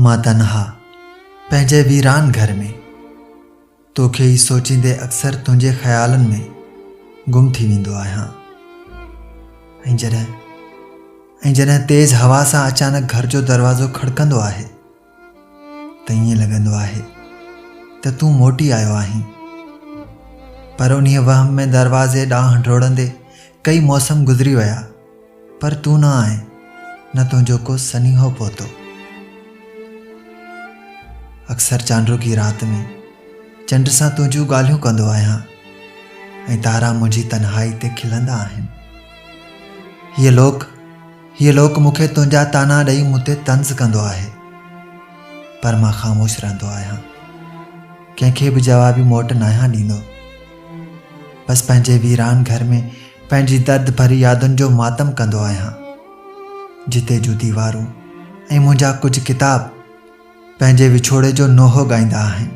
मां तन्हा पंहिंजे वीरान घर में तोखे ई सोचींदे अक्सर तुंहिंजे ख़्यालनि में गुम थी वेंदो आहियां। ऐं जॾहिं तेज़ हवा सां अचानक घर जो दरवाज़ो खड़कंदो आहे त ईअं लॻंदो आहे त तूं मोटी आयो आहीं। पर उन्हीअ वहम में दरवाज़े ॾांहुं डोड़ंदे कई मौसम गुज़री विया, पर तूं न आहे, न तुंहिंजो को सनीहो पहुतो। अक्सर चांड्रो की रात में चंड सां तुंहिंजूं ॻाल्हियूं कंदो आहियां ऐं तारा मुंहिंजी तन्हाई ते खिलंदा आहिनि। हीअ लोक मूंखे तुंहिंजा ताना ॾेई मूं ते तंज़ कंदो आहे, पर मां ख़ामोश रहंदो आहियां, कंहिंखे बि जवाबी मोट न आहियां ॾींदो। बसि पंहिंजे वीरान घर में पंहिंजी दर्द भरी यादुनि जो मातम कंदो आहियां, जिते जूं दीवारूं ऐं मुंहिंजा कुझु किताब पंहिंजे विछोड़े जो नोहो ॻाईंदा आहिनि।